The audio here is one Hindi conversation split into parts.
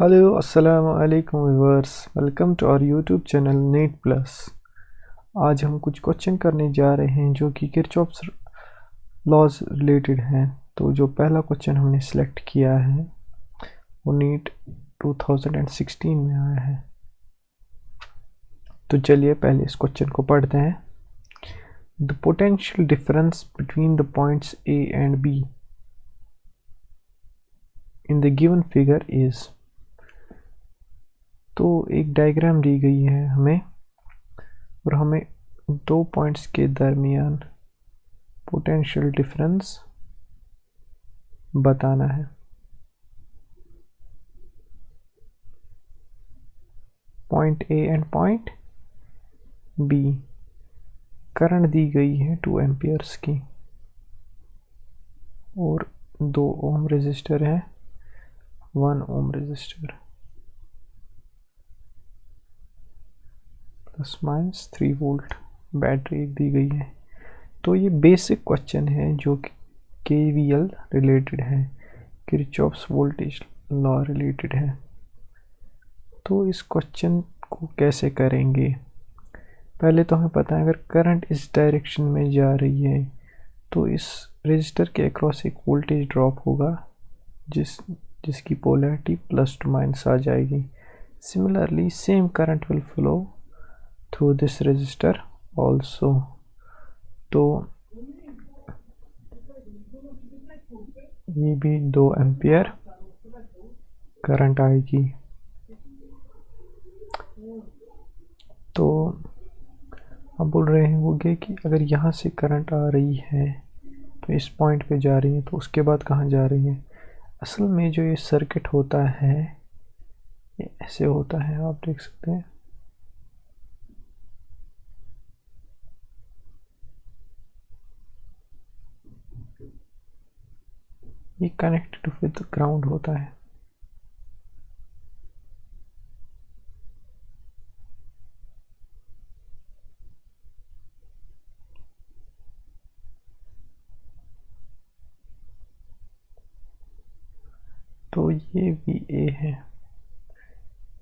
हेलो अस्सलाम वालेकुम viewers, welcome to our YouTube channel NEET plus. आज हम कुछ क्वेश्चन करने जा रहे हैं जो कि किरचॉफ्स लॉज रिलेटेड हैं। तो जो पहला क्वेश्चन हमने सेलेक्ट किया है वो नीट 2016 में आया है। तो चलिए पहले इस क्वेश्चन को पढ़ते हैं। The potential difference between the points A and be in the given figure is. तो एक डायग्राम दी गई है हमें और हमें दो पॉइंट्स के दरमियान पोटेंशियल डिफरेंस बताना है। Point A and point B. Current दी गई है 2 एम्पियर्स की और 2 ओम रेजिस्टर है, 1 ohm resistor plus minus 3 volt. Battery दी गई है। तो ये बेसिक क्वेश्चन है जो कि केवीएल रिलेटेड है, किरचॉफ्स वोल्टेज लॉ रिलेटेड है। तो इस क्वेश्चन को कैसे करेंगे? पहले तो हमें पता है अगर करंट इस डायरेक्शन में जा रही है तो इस रेजिस्टर के अक्रॉस एक वोल्टेज ड्रॉप होगा जिसकी पोलैरिटी प्लस टू माइनस आ जाएगी। Similarly same current will flow through this resistor also. तो ये भी 2 एम्पियर करंट आएगी। तो अब बोल रहे हैं वो कि अगर यहाँ से करंट आ रही है तो इस पॉइंट पे जा रही है तो उसके बाद कहाँ जा रही है। असल में जो ये सर्किट होता है ये ऐसे होता है, आप देख सकते हैं। ये कनेक्टेड विद ग्राउंड होता है। तो ये VA है।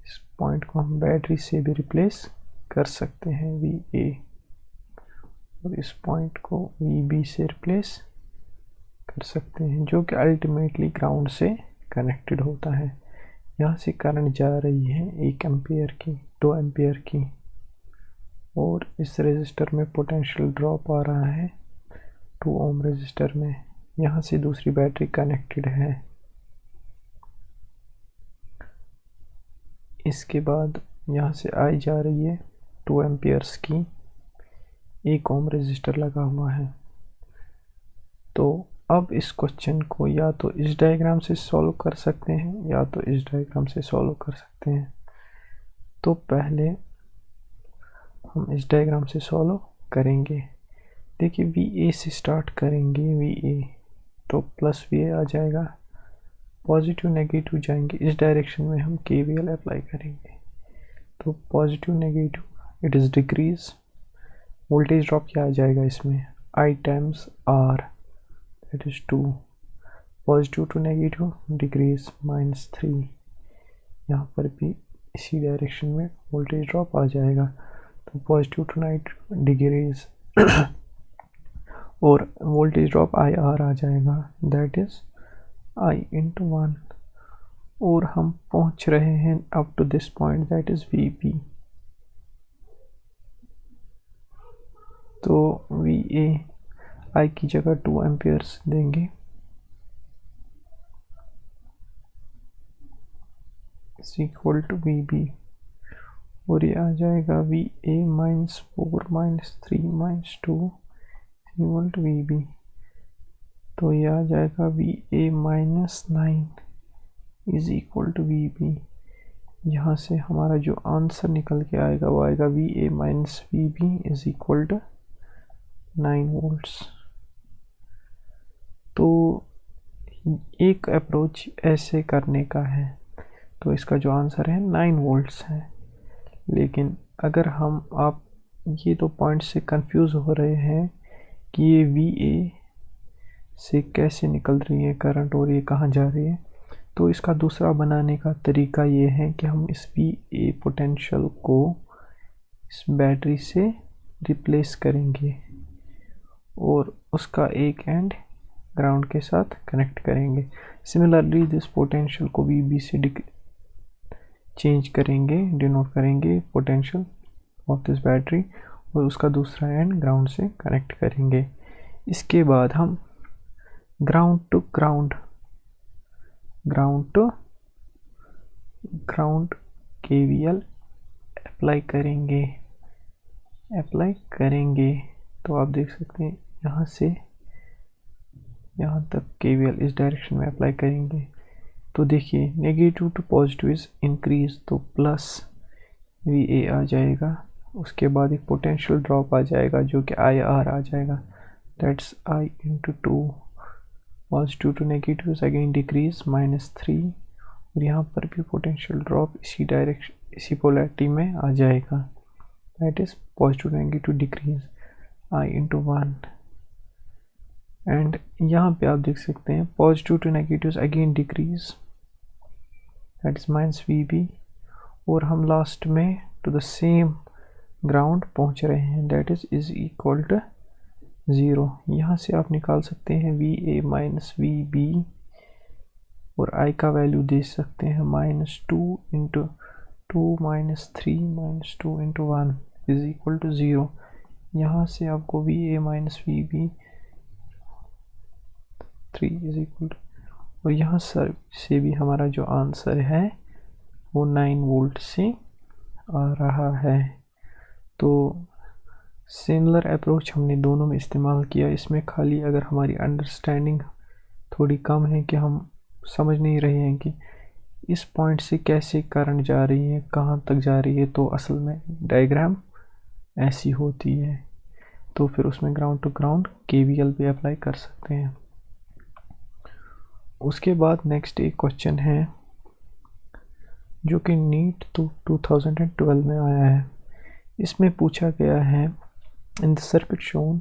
इस पॉइंट को हम बैटरी से भी रिप्लेस कर सकते हैं VA, और इस पॉइंट को VB से रिप्लेस कर सकते हैं जो कि अल्टीमेटली ग्राउंड से कनेक्टेड होता है। यहाँ से करंट जा रही है 1 एम्पियर की, 2 एम्पियर की, और इस रेजिस्टर में पोटेंशियल ड्रॉप आ रहा है 2 ओम रेजिस्टर में। यहाँ से दूसरी बैटरी कनेक्टेड है। इसके बाद यहाँ से आई जा रही है 2 एम्पियर्स की, 1 ओम रेजिस्टर लगा हुआ है। तो अब इस क्वेश्चन को या तो इस डायग्राम से सॉल्व कर सकते हैं या तो इस डायग्राम से सॉल्व कर सकते हैं। तो पहले हम इस डायग्राम से सॉल्व करेंगे। देखिए VA से स्टार्ट करेंगे, VA तो प्लस VA आ जाएगा, पॉजिटिव नेगेटिव जाएंगे, इस डायरेक्शन में हम KVL अप्लाई करेंगे। तो positive negative it is decrease, voltage drop क्या आ जाएगा इसमें, I times R that is 2, positive to negative decrease -3। यहाँ पर भी इसी डायरेक्शन में वोल्टेज ड्रॉप आ जाएगा। तो पॉजिटिव टू नेगेटिव डिक्रीज और वोल्टेज ड्रॉप IR आ जाएगा, दैट इज I इंटू 1। और हम पहुँच रहे हैं up to this point that is VB। तो VA I की जगह 2 एम्पियर्स देंगे, इज इक्वल टू VB, और ये आ जाएगा VA -4 -3 -2 इक्वल टू VB। तो ये आ जाएगा VA -9 is equal to VB। यहाँ से हमारा जो आंसर निकल के आएगा वो आएगा VA -VB is equal to 9 volts. तो एक अप्रोच ऐसे करने का है, तो इसका जो आंसर है 9 वोल्ट्स है। लेकिन अगर आप ये दो पॉइंट से कंफ्यूज हो रहे हैं कि ये VA से कैसे निकल रही है करंट और ये कहाँ जा रही है, तो इसका दूसरा बनाने का तरीका ये है कि हम इस VA पोटेंशियल को इस बैटरी से रिप्लेस करेंगे और उसका एक एंड ग्राउंड के साथ कनेक्ट करेंगे। सिमिलरली दिस पोटेंशियल को VB से चेंज करेंगे, डिनोट करेंगे पोटेंशियल ऑफ दिस बैटरी, और उसका दूसरा एंड ग्राउंड से कनेक्ट करेंगे। इसके बाद हम ground to ground KVL apply करेंगे। तो आप देख सकते हैं यहाँ से यहाँ तक KVL इस डायरेक्शन में अप्लाई करेंगे। तो देखिए negative to positive is increase, तो प्लस VA आ जाएगा, उसके बाद एक पोटेंशियल ड्रॉप आ जाएगा जो कि IR आ जाएगा, that's I into 2, positive to negative is again decrease -3, और यहाँ पर भी पोटेंशियल ड्रॉप इसी डायरेक्शन इसी पोलैरिटी में आ जाएगा, that is positive to negative decrease I into 1। And यहाँ पे आप देख सकते हैं positive to negative again decrease, that is -VB, और हम लास्ट में टू द सेम ग्राउंड पहुँच रहे हैं, दैट इज इक्वल टू 0। यहाँ से आप निकाल सकते हैं VA माइनस VB, और I का वैल्यू दे सकते हैं -2 into 2 -3 -2 into 1 is equal to 0। यहाँ से आपको VA minus VB 3 is equal to, और यहाँ से भी हमारा जो आंसर है वो 9 वोल्ट से आ रहा है। तो सिमिलर अप्रोच हमने दोनों में इस्तेमाल किया। इसमें खाली अगर हमारी अंडरस्टैंडिंग थोड़ी कम है कि हम समझ नहीं रहे हैं कि इस पॉइंट से कैसे करंट जा रही है, कहाँ तक जा रही है, तो असल में डायग्राम ऐसी होती है, तो फिर उसमें ग्राउंड टू ग्राउंड KVL भी अप्लाई कर सकते हैं। उसके बाद नेक्स्ट एक क्वेश्चन है जो कि नीट 2012 में आया है। इसमें पूछा गया है in the circuit shown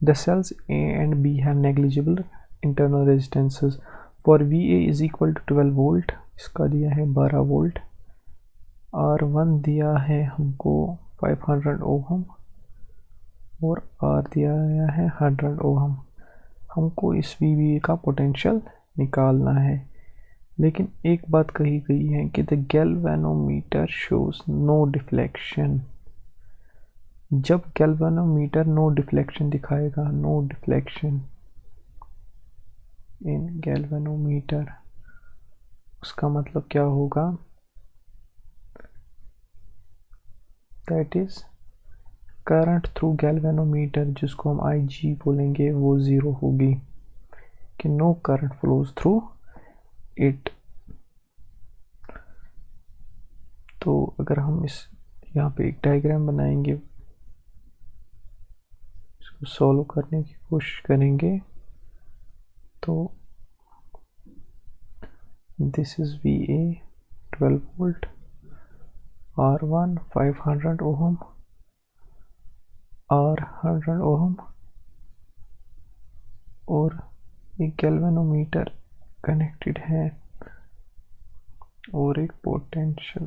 the cells A and B have negligible internal resistances for VA is equal to 12 volt, इसका दिया है 12 वोल्ट, R1 दिया है हमको 500 ओहम और R दिया गया है 100 ओहम। हमको इस VBA का पोटेंशियल निकालना है, लेकिन एक बात कही गई है कि the galvanometer shows no deflection. जब गैल्वेनोमीटर नो डिफ्लेक्शन दिखाएगा, नो डिफ्लेक्शन इन गैल्वेनोमीटर, उसका मतलब क्या होगा, that is current through galvanometer, जिसको हम IG बोलेंगे, वो 0 होगी, कि no current flows through it. तो अगर हम इस यहाँ पे एक डायग्राम बनाएंगे, इसको सॉल्व करने की कोशिश करेंगे, तो this is VA 12 volt, R1 500 ohm, R 100 ohm, और एक गैल्वेनोमीटर कनेक्टेड है और एक पोटेंशियल,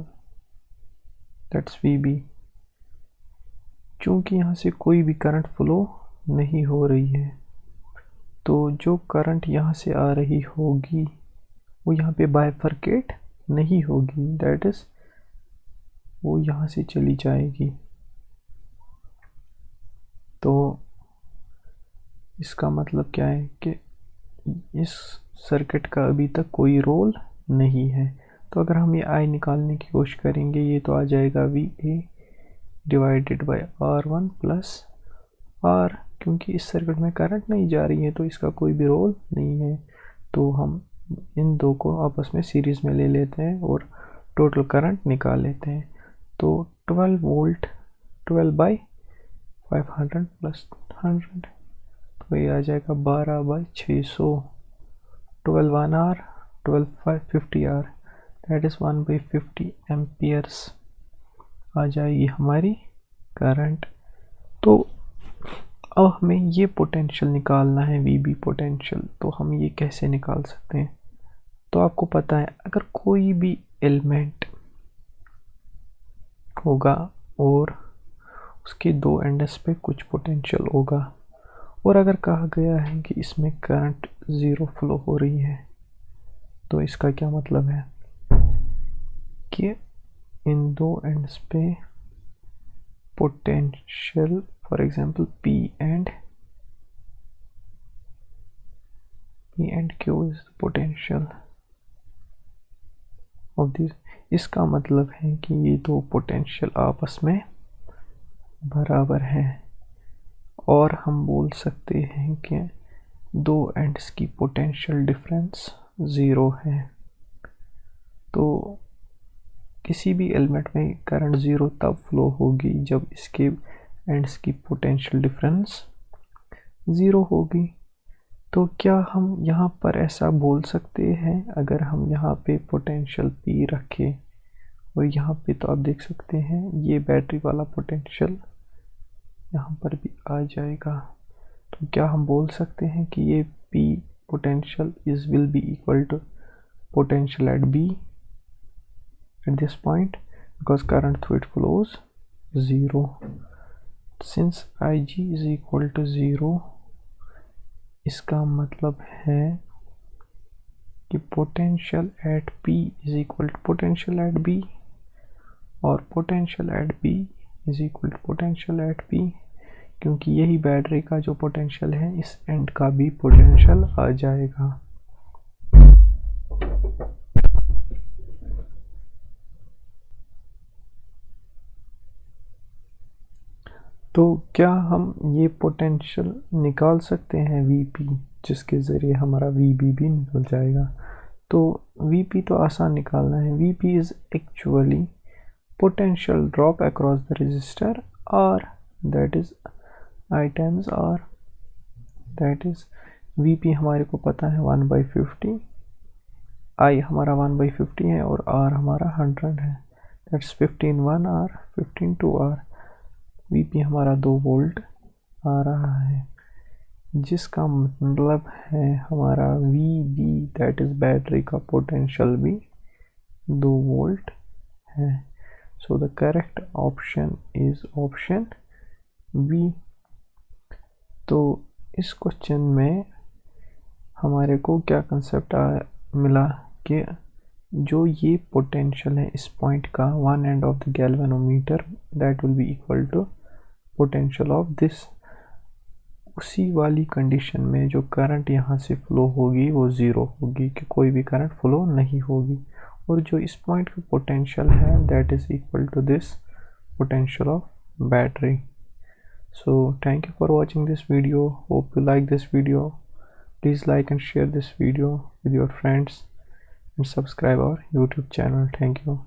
दैट्स VB। चूंकि यहाँ से कोई भी करंट फ्लो नहीं हो रही है, तो जो करंट यहाँ से आ रही होगी वो यहाँ पे बाइफरकेट नहीं होगी, दैट इज वो यहाँ से चली जाएगी। तो इसका मतलब क्या है कि इस सर्किट का अभी तक कोई रोल नहीं है। तो अगर हम ये I निकालने की कोशिश करेंगे, ये तो आ जाएगा VA divided by R1 plus R, क्योंकि इस सर्किट में करंट नहीं जा रही है तो इसका कोई भी रोल नहीं है। तो हम इन दो को आपस में सीरीज में ले लेते हैं और टोटल करंट निकाल लेते हैं। तो 12 वोल्ट 12 बाई 500 प्लस 100, तो ये आ जाएगा 12 by 600, 12 1 R 12 50 R, that is 1 by 50 amperes आ जाएगी हमारी करंट। तो अब हमें ये पोटेंशियल निकालना है, VB पोटेंशियल। तो हम ये कैसे निकाल सकते हैं, तो आपको पता है अगर कोई भी एलिमेंट होगा और उसके दो एंड्स पे कुछ पोटेंशियल होगा और अगर कहा गया है कि इसमें करंट ज़ीरो फ्लो हो रही है, तो इसका क्या मतलब है कि इन दो एंड्स पे potential, for example P and Q is the potential of this। इसका मतलब है कि ये दो पोटेंशियल आपस में बराबर हैं और हम बोल सकते हैं कि दो एंड्स की पोटेंशियल डिफरेंस ज़ीरो है। तो किसी भी एलिमेंट में करंट ज़ीरो तब फ्लो होगी जब इसके एंड्स की पोटेंशियल डिफरेंस ज़ीरो होगी। तो क्या हम यहाँ पर ऐसा बोल सकते हैं, अगर हम यहाँ पे पोटेंशियल P रखें और यहाँ पे, तो आप देख सकते हैं ये बैटरी वाला पोटेंशियल यहाँ पर भी आ जाएगा। तो क्या हम बोल सकते हैं कि ये P potential is will be equal to potential at B at this point because current through it flows 0। since Ig is equal to 0, इसका मतलब है कि potential at P is equal to potential at B और potential at B is equal to potential at P, क्योंकि यही बैटरी का जो पोटेंशियल है इस एंड का भी पोटेंशियल आ जाएगा। तो क्या हम ये पोटेंशियल निकाल सकते हैं Vp, जिसके ज़रिए हमारा Vb भी निकल जाएगा। तो Vp तो आसान निकालना है। Vp is actually potential drop across the register R, that is I times R, that is Vp हमारे को पता है 1/50, I हमारा 1/50 है और R हमारा 100 है, दैट्स 15 1 R 15 2 R। Vp हमारा 2 वोल्ट आ रहा है, जिसका मतलब है हमारा Vb दैट इज़ बैटरी का पोटेंशियल भी 2 वोल्ट है। So the correct option is option B. तो इस क्वेश्चन में हमारे को क्या कंसेप्ट मिला कि जो ये पोटेंशियल है इस पॉइंट का, one end of the galvanometer that will be equal to potential of this, उसी वाली कंडीशन में जो करंट यहाँ से फ्लो होगी वो ज़ीरो होगी, कि कोई भी करंट फ्लो नहीं होगी, और जो इस पॉइंट का पोटेंशियल है that is equal to this potential of battery. So thank you for watching this video. Hope you like this video. Please like and share this video with your friends and subscribe our YouTube channel. Thank you.